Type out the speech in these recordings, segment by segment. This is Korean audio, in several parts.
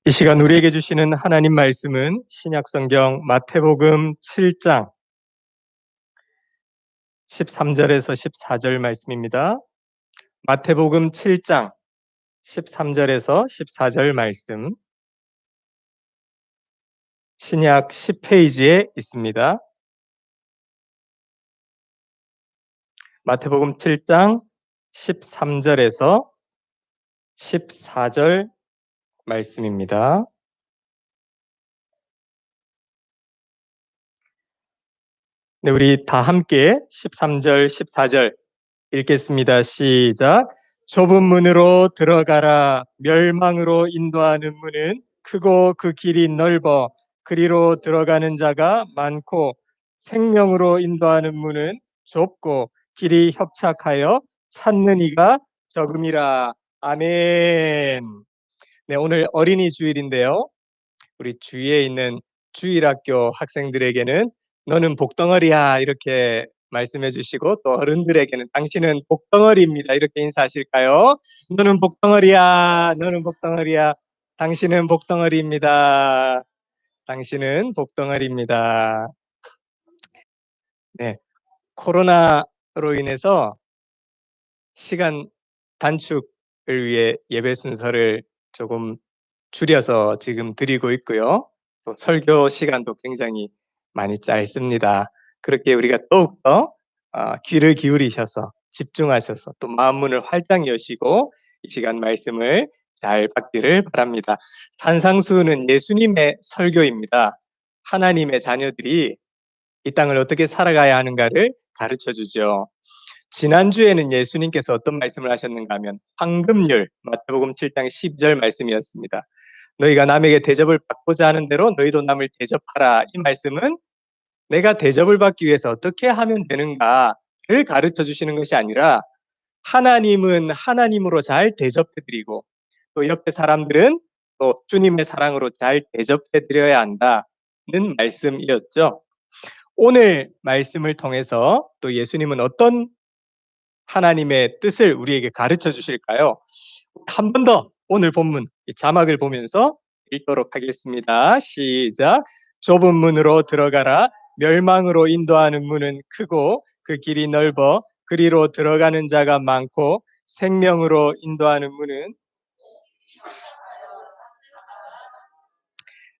이 시간 우리에게 주시는 하나님 말씀은 신약성경 마태복음 7장 13절에서 14절 말씀입니다. 마태복음 7장 13절에서 14절 말씀, 신약 10페이지에 있습니다. 마태복음 7장 13절에서 14절 말씀입니다. 네, 우리 다 함께 13절, 14절 읽겠습니다. 시작. 좁은 문으로 들어가라. 멸망으로 인도하는 문은 크고 그 길이 넓어 그리로 들어가는 자가 많고, 생명으로 인도하는 문은 좁고 길이 협착하여 찾는 이가 적음이라. 아멘. 네, 오늘 어린이 주일인데요. 우리 주위에 있는 주일학교 학생들에게는 너는 복덩어리야 이렇게 말씀해 주시고, 또 어른들에게는 당신은 복덩어리입니다 이렇게 인사하실까요? 너는 복덩어리야, 너는 복덩어리야, 당신은 복덩어리입니다, 당신은 복덩어리입니다. 네, 코로나로 인해서 시간 단축을 위해 예배 순서를 조금 줄여서 지금 드리고 있고요. 또 설교 시간도 굉장히 많이 짧습니다. 그렇게 우리가 더욱더 귀를 기울이셔서 집중하셔서 또 마음문을 활짝 여시고 이 시간 말씀을 잘 받기를 바랍니다. 산상수훈은 예수님의 설교입니다. 하나님의 자녀들이 이 땅을 어떻게 살아가야 하는가를 가르쳐 주죠. 지난주에는 예수님께서 어떤 말씀을 하셨는가 하면 황금률, 마태복음 7장 10절 말씀이었습니다. 너희가 남에게 대접을 받고자 하는 대로 너희도 남을 대접하라. 이 말씀은 내가 대접을 받기 위해서 어떻게 하면 되는가를 가르쳐 주시는 것이 아니라, 하나님은 하나님으로 잘 대접해드리고 또 옆에 사람들은 또 주님의 사랑으로 잘 대접해드려야 한다는 말씀이었죠. 오늘 말씀을 통해서 또 예수님은 어떤 하나님의 뜻을 우리에게 가르쳐 주실까요? 한 번 더 오늘 본문 자막을 보면서 읽도록 하겠습니다. 시작. 좁은 문으로 들어가라. 멸망으로 인도하는 문은 크고 그 길이 넓어 그리로 들어가는 자가 많고, 생명으로 인도하는 문은.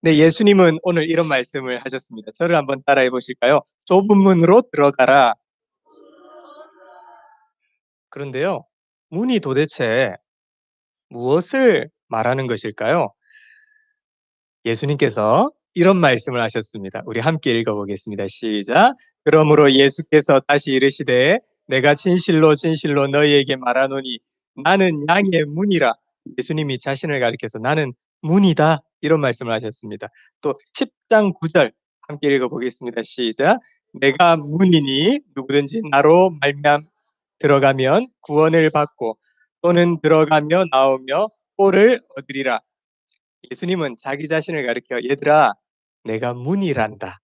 네, 예수님은 오늘 이런 말씀을 하셨습니다. 저를 한번 따라해 보실까요? 좁은 문으로 들어가라. 그런데요, 문이 도대체 무엇을 말하는 것일까요? 예수님께서 이런 말씀을 하셨습니다. 우리 함께 읽어보겠습니다. 시작. 그러므로 예수께서 다시 이르시되 내가 진실로 진실로 너희에게 말하노니 나는 양의 문이라. 예수님이 자신을 가리켜서 나는 문이다 이런 말씀을 하셨습니다. 또 10장 9절 함께 읽어보겠습니다. 시작. 내가 문이니 누구든지 나로 말미암 들어가면 구원을 받고 또는 들어가며 나오며 꼴을 얻으리라. 예수님은 자기 자신을 가리켜 얘들아 내가 문이란다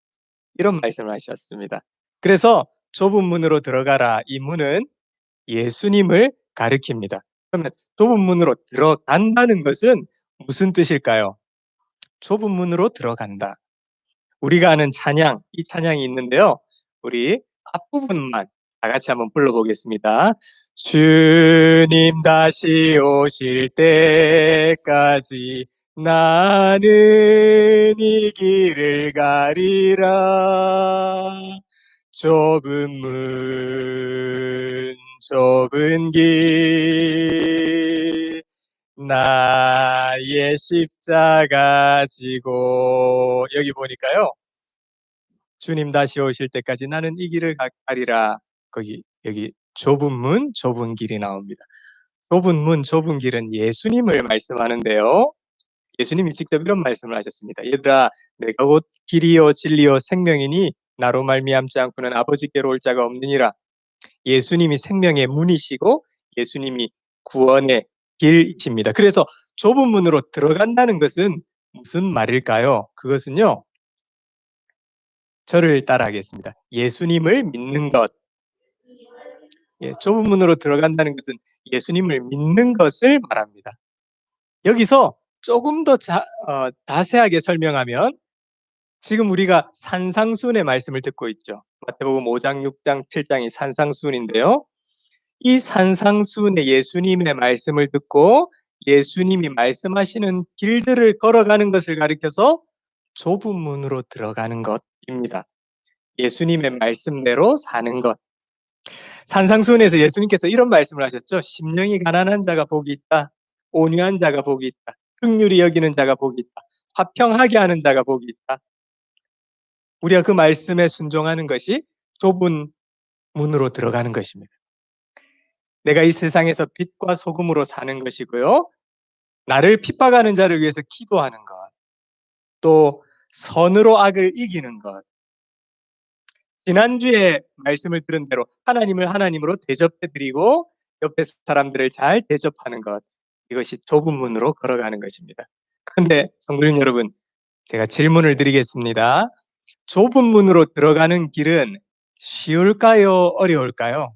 이런 말씀을 하셨습니다. 그래서 좁은 문으로 들어가라, 이 문은 예수님을 가리킵니다. 그러면 좁은 문으로 들어간다는 것은 무슨 뜻일까요? 좁은 문으로 들어간다. 우리가 아는 찬양, 이 찬양이 있는데요. 우리 앞부분만 다 같이 한번 불러보겠습니다. 주님 다시 오실 때까지 나는 이 길을 가리라. 좁은 문, 좁은 길, 나의 십자가 지고. 여기 보니까요. 주님 다시 오실 때까지 나는 이 길을 가리라. 여기 좁은 문, 좁은 길이 나옵니다. 좁은 문, 좁은 길은 예수님을 말씀하는데요. 예수님이 직접 이런 말씀을 하셨습니다. 얘들아, 내가 곧 길이요 진리요 생명이니 나로 말미암지 않고는 아버지께로 올 자가 없느니라. 예수님이 생명의 문이시고 예수님이 구원의 길이십니다. 그래서 좁은 문으로 들어간다는 것은 무슨 말일까요? 그것은요, 저를 따라하겠습니다. 예수님을 믿는 것. 좁은 문으로 들어간다는 것은 예수님을 믿는 것을 말합니다. 여기서 조금 더 자세하게 설명하면 지금 우리가 산상수훈의 말씀을 듣고 있죠. 마태복음 5장, 6장, 7장이 산상수훈인데요. 이 산상수훈의 예수님의 말씀을 듣고 예수님이 말씀하시는 길들을 걸어가는 것을 가리켜서 좁은 문으로 들어가는 것입니다. 예수님의 말씀대로 사는 것. 산상수훈에서 예수님께서 이런 말씀을 하셨죠. 심령이 가난한 자가 복이 있다. 온유한 자가 복이 있다. 긍휼히 여기는 자가 복이 있다. 화평하게 하는 자가 복이 있다. 우리가 그 말씀에 순종하는 것이 좁은 문으로 들어가는 것입니다. 내가 이 세상에서 빛과 소금으로 사는 것이고요. 나를 핍박하는 자를 위해서 기도하는 것. 또 선으로 악을 이기는 것. 지난주에 말씀을 들은 대로 하나님을 하나님으로 대접해드리고 옆에 사람들을 잘 대접하는 것. 이것이 좁은 문으로 걸어가는 것입니다. 그런데 성도님 여러분, 제가 질문을 드리겠습니다. 좁은 문으로 들어가는 길은 쉬울까요? 어려울까요?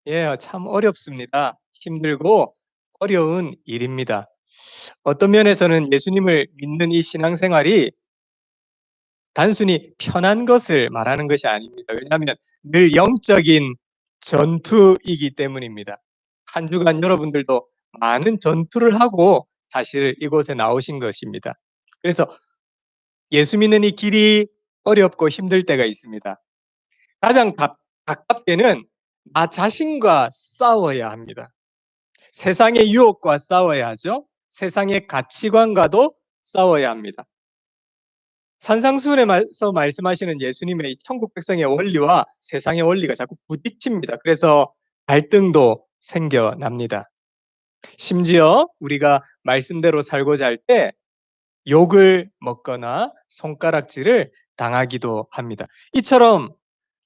예, 참 어렵습니다. 힘들고 어려운 일입니다. 어떤 면에서는 예수님을 믿는 이 신앙생활이 단순히 편한 것을 말하는 것이 아닙니다. 왜냐하면 늘 영적인 전투이기 때문입니다. 한 주간 여러분들도 많은 전투를 하고 사실 이곳에 나오신 것입니다. 그래서 예수 믿는 이 길이 어렵고 힘들 때가 있습니다. 가장 가깝게는 나 자신과 싸워야 합니다. 세상의 유혹과 싸워야 하죠. 세상의 가치관과도 싸워야 합니다. 산상수훈에서 말씀하시는 예수님의 천국 백성의 원리와 세상의 원리가 자꾸 부딪힙니다. 그래서 갈등도 생겨납니다. 심지어 우리가 말씀대로 살고자 할 때 욕을 먹거나 손가락질을 당하기도 합니다. 이처럼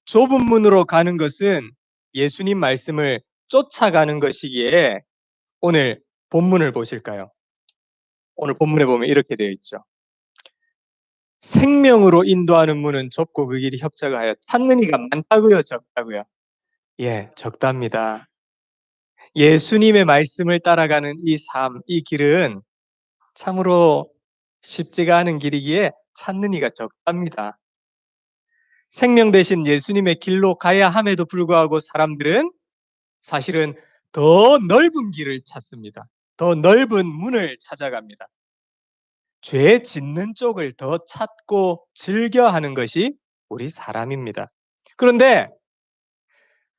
좁은 문으로 가는 것은 예수님 말씀을 쫓아가는 것이기에 오늘 본문을 보실까요? 오늘 본문에 보면 이렇게 되어 있죠. 생명으로 인도하는 문은 좁고 그 길이 협착하여 찾는 이가 많다고요, 적다고요? 예, 적답니다. 예수님의 말씀을 따라가는 이 삶, 이 길은 참으로 쉽지가 않은 길이기에 찾는 이가 적답니다. 생명 대신 예수님의 길로 가야 함에도 불구하고 사람들은 사실은 더 넓은 길을 찾습니다. 더 넓은 문을 찾아갑니다. 죄 짓는 쪽을 더 찾고 즐겨 하는 것이 우리 사람입니다. 그런데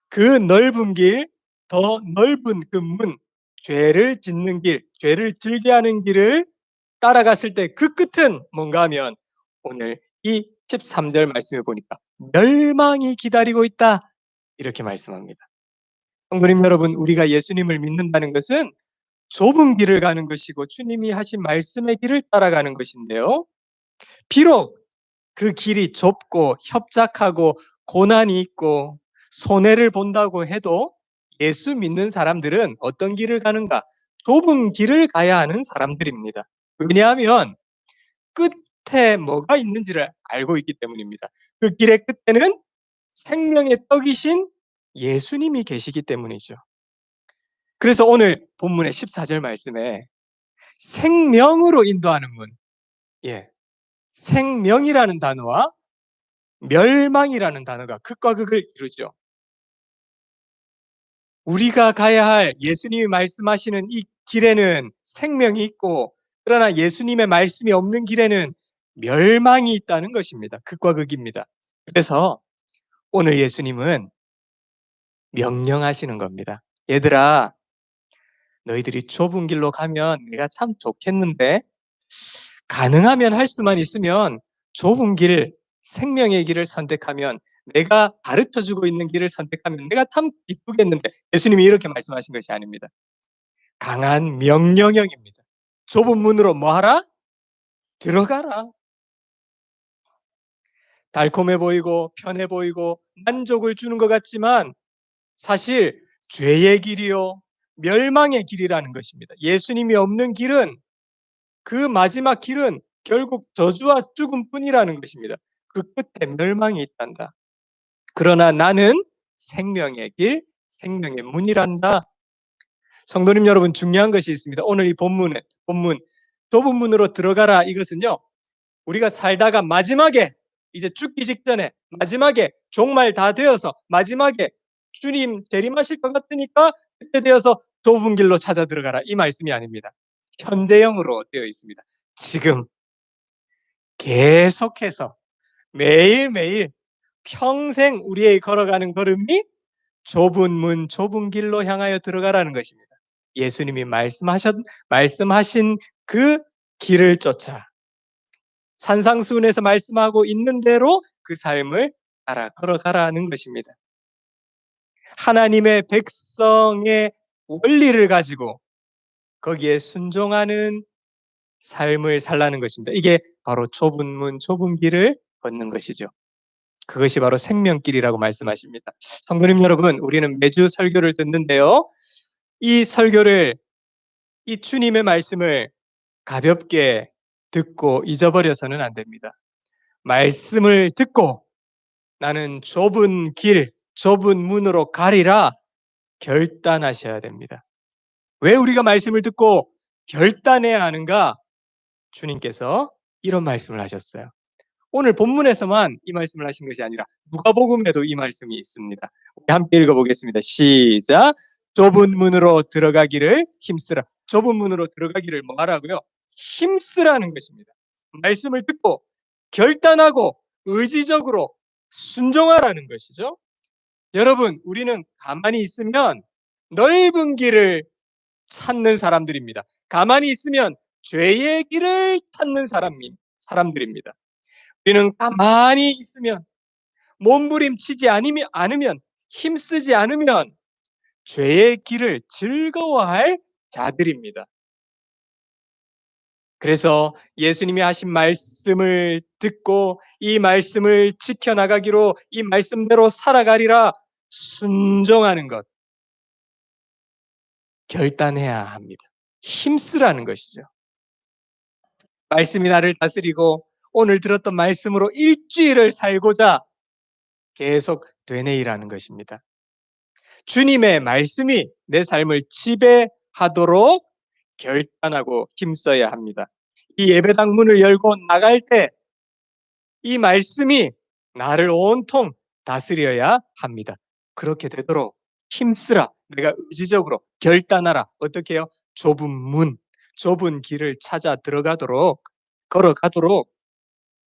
그 넓은 길, 더 넓은 그 문, 죄를 짓는 길, 죄를 즐겨 하는 길을 따라갔을 때 그 끝은 뭔가 하면 오늘 이 13절 말씀을 보니까 멸망이 기다리고 있다. 이렇게 말씀합니다. 성도님 여러분, 우리가 예수님을 믿는다는 것은 좁은 길을 가는 것이고 주님이 하신 말씀의 길을 따라가는 것인데요. 비록 그 길이 좁고 협착하고 고난이 있고 손해를 본다고 해도 예수 믿는 사람들은 어떤 길을 가는가? 좁은 길을 가야 하는 사람들입니다. 왜냐하면 끝에 뭐가 있는지를 알고 있기 때문입니다. 그 길의 끝에는 생명의 떡이신 예수님이 계시기 때문이죠. 그래서 오늘 본문의 14절 말씀에 생명으로 인도하는 문, 예, 생명이라는 단어와 멸망이라는 단어가 극과 극을 이루죠. 우리가 가야 할 예수님이 말씀하시는 이 길에는 생명이 있고 그러나 예수님의 말씀이 없는 길에는 멸망이 있다는 것입니다. 극과 극입니다. 그래서 오늘 예수님은 명령하시는 겁니다. 얘들아, 너희들이 좁은 길로 가면 내가 참 좋겠는데 가능하면 할 수만 있으면 좁은 길, 생명의 길을 선택하면 내가 가르쳐주고 있는 길을 선택하면 내가 참 기쁘겠는데 예수님이 이렇게 말씀하신 것이 아닙니다. 강한 명령형입니다. 좁은 문으로 뭐 하라? 들어가라. 달콤해 보이고 편해 보이고 만족을 주는 것 같지만 사실 죄의 길이요, 멸망의 길이라는 것입니다. 예수님이 없는 길은 그 마지막 길은 결국 저주와 죽음뿐이라는 것입니다. 그 끝에 멸망이 있단다. 그러나 나는 생명의 길, 생명의 문이란다. 성도님 여러분, 중요한 것이 있습니다. 오늘 이 본문 좁은 문으로 들어가라 이것은요. 우리가 살다가 마지막에 이제 죽기 직전에 마지막에 종말 다 되어서 마지막에 주님 재림하실 것 같으니까 그때 되어서 좁은 길로 찾아 들어가라 이 말씀이 아닙니다. 현대형으로 되어 있습니다. 지금 계속해서 매일매일 평생 우리의 걸어가는 걸음이 좁은 문, 좁은 길로 향하여 들어가라는 것입니다. 예수님이 말씀하신 그 길을 쫓아 산상수훈에서 말씀하고 있는 대로 그 삶을 따라 걸어가라는 것입니다. 하나님의 백성의 원리를 가지고 거기에 순종하는 삶을 살라는 것입니다. 이게 바로 좁은 문, 좁은 길을 걷는 것이죠. 그것이 바로 생명길이라고 말씀하십니다. 성도님 여러분, 우리는 매주 설교를 듣는데요. 이 설교를, 이 주님의 말씀을 가볍게 듣고 잊어버려서는 안 됩니다. 말씀을 듣고 나는 좁은 길, 좁은 문으로 가리라 결단하셔야 됩니다. 왜 우리가 말씀을 듣고 결단해야 하는가? 주님께서 이런 말씀을 하셨어요. 오늘 본문에서만 이 말씀을 하신 것이 아니라 누가복음에도 이 말씀이 있습니다. 우리 함께 읽어보겠습니다. 시작. 좁은 문으로 들어가기를 힘쓰라. 좁은 문으로 들어가기를 뭐 하라고요? 힘쓰라는 것입니다. 말씀을 듣고 결단하고 의지적으로 순종하라는 것이죠. 여러분, 우리는 가만히 있으면 넓은 길을 찾는 사람들입니다. 가만히 있으면 죄의 길을 찾는 사람들입니다. 우리는 가만히 있으면 몸부림치지 않으면 힘쓰지 않으면 죄의 길을 즐거워할 자들입니다. 그래서 예수님이 하신 말씀을 듣고 이 말씀을 지켜나가기로 이 말씀대로 살아가리라 순종하는 것 결단해야 합니다. 힘쓰라는 것이죠. 말씀이 나를 다스리고 오늘 들었던 말씀으로 일주일을 살고자 계속 되뇌이라는 것입니다. 주님의 말씀이 내 삶을 지배하도록 결단하고 힘써야 합니다. 이 예배당 문을 열고 나갈 때 이 말씀이 나를 온통 다스려야 합니다. 그렇게 되도록 힘쓰라. 내가 의지적으로 결단하라. 어떻게 해요? 좁은 문, 좁은 길을 찾아 들어가도록 걸어가도록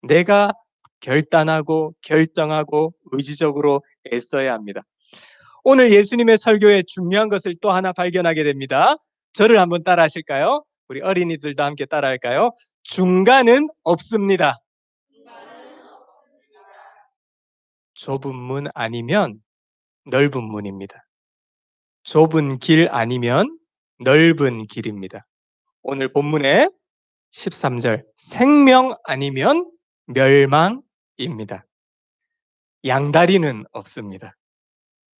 내가 결단하고 결정하고 의지적으로 애써야 합니다. 오늘 예수님의 설교에 중요한 것을 또 하나 발견하게 됩니다. 저를 한번 따라 하실까요? 우리 어린이들도 함께 따라 할까요? 중간은 없습니다. 좁은 문 아니면 넓은 문입니다. 좁은 길 아니면 넓은 길입니다. 오늘 본문의 13절 생명 아니면 멸망입니다. 양다리는 없습니다.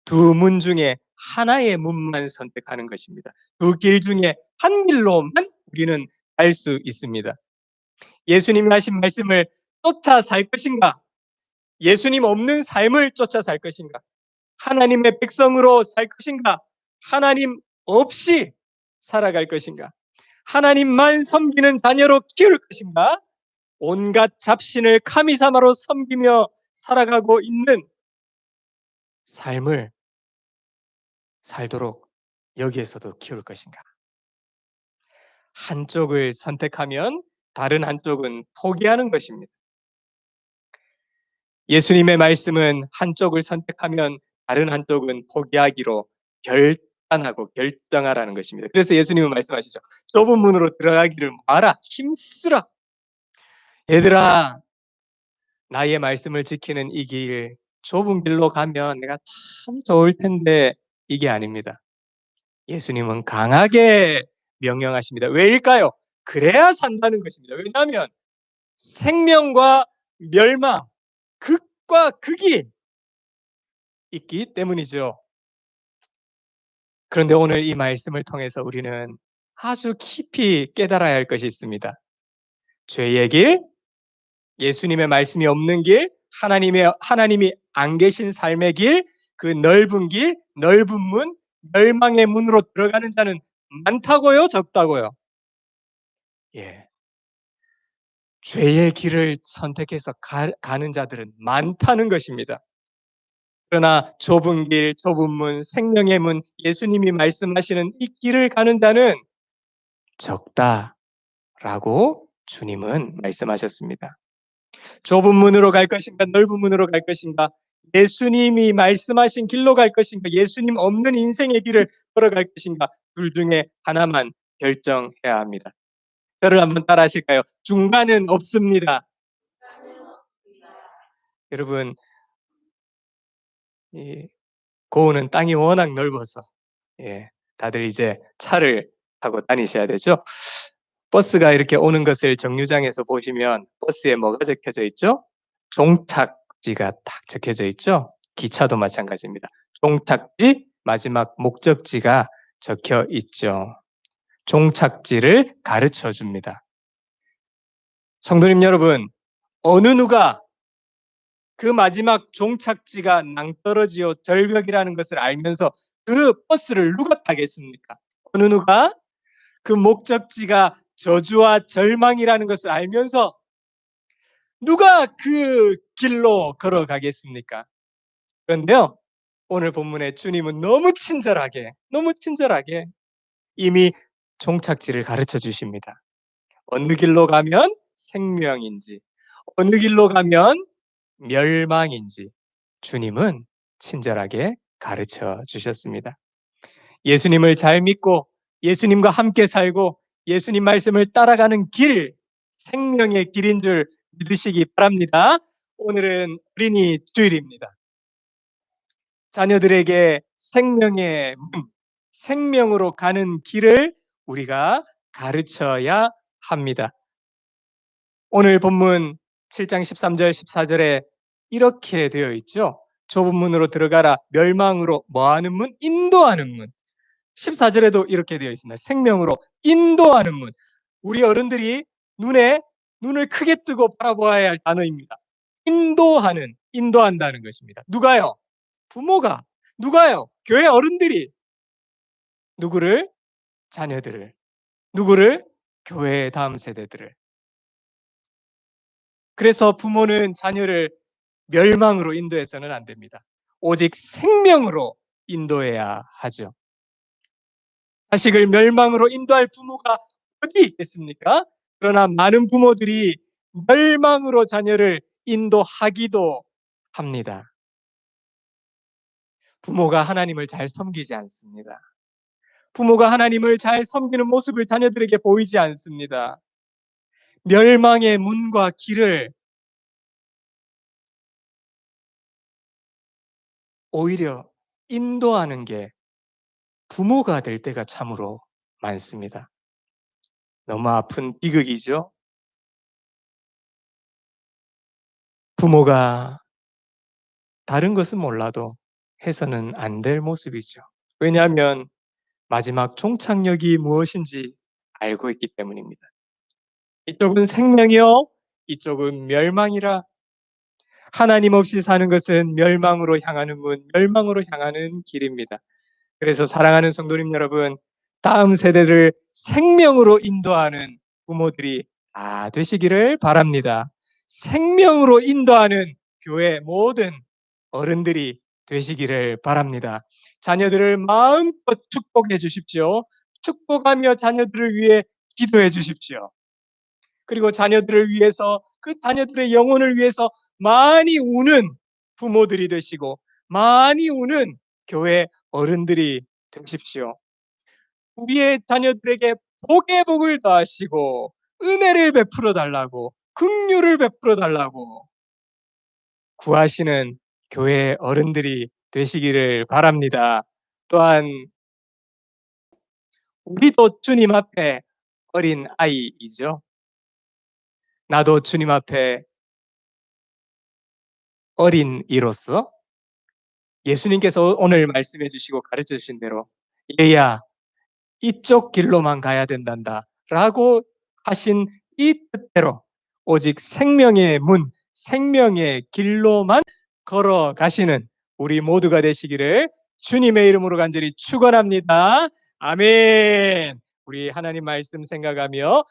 두 문 중에 하나의 문만 선택하는 것입니다. 두 길 중에 한 길로만 우리는 갈 수 있습니다. 예수님이 하신 말씀을 쫓아 살 것인가? 예수님 없는 삶을 쫓아 살 것인가? 하나님의 백성으로 살 것인가? 하나님 없이 살아갈 것인가? 하나님만 섬기는 자녀로 키울 것인가? 온갖 잡신을 카미사마로 섬기며 살아가고 있는 삶을 살도록 여기에서도 키울 것인가? 한쪽을 선택하면 다른 한쪽은 포기하는 것입니다. 예수님의 말씀은 한쪽을 선택하면 다른 한쪽은 포기하기로 결단하고 결정하라는 것입니다. 그래서 예수님은 말씀하시죠. 좁은 문으로 들어가기를 마라. 힘쓰라. 얘들아, 나의 말씀을 지키는 이 길, 좁은 길로 가면 내가 참 좋을 텐데 이게 아닙니다. 예수님은 강하게 명령하십니다. 왜일까요? 그래야 산다는 것입니다. 왜냐하면 생명과 멸망, 극과 극이 있기 때문이죠. 그런데 오늘 이 말씀을 통해서 우리는 아주 깊이 깨달아야 할 것이 있습니다. 죄의 길, 예수님의 말씀이 없는 길, 하나님이 안 계신 삶의 길, 그 넓은 길, 넓은 문, 멸망의 문으로 들어가는 자는 많다고요, 적다고요? 예. 죄의 길을 선택해서 가는 자들은 많다는 것입니다. 그러나 좁은 길, 좁은 문, 생명의 문, 예수님이 말씀하시는 이 길을 가는 자는 적다라고 주님은 말씀하셨습니다. 좁은 문으로 갈 것인가, 넓은 문으로 갈 것인가, 예수님이 말씀하신 길로 갈 것인가, 예수님 없는 인생의 길을 걸어갈 것인가, 둘 중에 하나만 결정해야 합니다. 저를 한번 따라 하실까요? 중간은 없습니다. 여러분, 이 고은은 땅이 워낙 넓어서 예, 다들 이제 차를 타고 다니셔야 되죠. 버스가 이렇게 오는 것을 정류장에서 보시면 버스에 뭐가 적혀져 있죠? 종착지가 딱 적혀져 있죠. 기차도 마찬가지입니다. 종착지, 마지막 목적지가 적혀 있죠. 종착지를 가르쳐 줍니다. 성도님 여러분, 어느 누가 그 마지막 종착지가 낭떠러지요 절벽이라는 것을 알면서 그 버스를 누가 타겠습니까? 어느 누가 그 목적지가 저주와 절망이라는 것을 알면서 누가 그 길로 걸어가겠습니까? 그런데요, 오늘 본문의 주님은 너무 친절하게 이미 종착지를 가르쳐 주십니다. 어느 길로 가면 생명인지, 어느 길로 가면 멸망인지 주님은 친절하게 가르쳐 주셨습니다. 예수님을 잘 믿고 예수님과 함께 살고 예수님 말씀을 따라가는 길, 생명의 길인 줄 믿으시기 바랍니다. 오늘은 어린이 주일입니다. 자녀들에게 생명의 문, 생명으로 가는 길을 우리가 가르쳐야 합니다. 오늘 본문 7장 13절 14절에 이렇게 되어 있죠. 좁은 문으로 들어가라. 멸망으로 뭐하는 문? 인도하는 문. 14절에도 이렇게 되어 있습니다. 생명으로 인도하는 문. 우리 어른들이 눈을 크게 뜨고 바라보아야 할 단어입니다. 인도한다는 것입니다. 누가요? 부모가. 누가요? 교회 어른들이. 누구를? 자녀들을. 누구를? 교회의 다음 세대들을. 그래서 부모는 자녀를 멸망으로 인도해서는 안 됩니다. 오직 생명으로 인도해야 하죠. 자식을 멸망으로 인도할 부모가 어디 있겠습니까? 그러나 많은 부모들이 멸망으로 자녀를 인도하기도 합니다. 부모가 하나님을 잘 섬기지 않습니다. 부모가 하나님을 잘 섬기는 모습을 자녀들에게 보이지 않습니다. 멸망의 문과 길을 오히려 인도하는 게 부모가 될 때가 참으로 많습니다. 너무 아픈 비극이죠. 부모가 다른 것은 몰라도 해서는 안 될 모습이죠. 왜냐하면 마지막 종착역이 무엇인지 알고 있기 때문입니다. 이쪽은 생명이요, 이쪽은 멸망이라. 하나님 없이 사는 것은 멸망으로 향하는 문, 멸망으로 향하는 길입니다. 그래서 사랑하는 성도님 여러분, 다음 세대를 생명으로 인도하는 부모들이 다 되시기를 바랍니다. 생명으로 인도하는 교회 모든 어른들이 되시기를 바랍니다. 자녀들을 마음껏 축복해 주십시오. 축복하며 자녀들을 위해 기도해 주십시오. 그리고 자녀들을 위해서 그 자녀들의 영혼을 위해서 많이 우는 부모들이 되시고 많이 우는 교회 어른들이 되십시오. 우리의 자녀들에게 복의 복을 더하시고 은혜를 베풀어 달라고 긍휼을 베풀어 달라고 구하시는 교회 어른들이 되시기를 바랍니다. 또한 우리도 주님 앞에 어린 아이이죠. 나도 주님 앞에 어린이로서 예수님께서 오늘 말씀해 주시고 가르쳐 주신 대로 얘야 이쪽 길로만 가야 된단다 라고 하신 이 뜻대로 오직 생명의 문, 생명의 길로만 걸어가시는 우리 모두가 되시기를 주님의 이름으로 간절히 축원합니다. 아멘. 우리 하나님 말씀 생각하며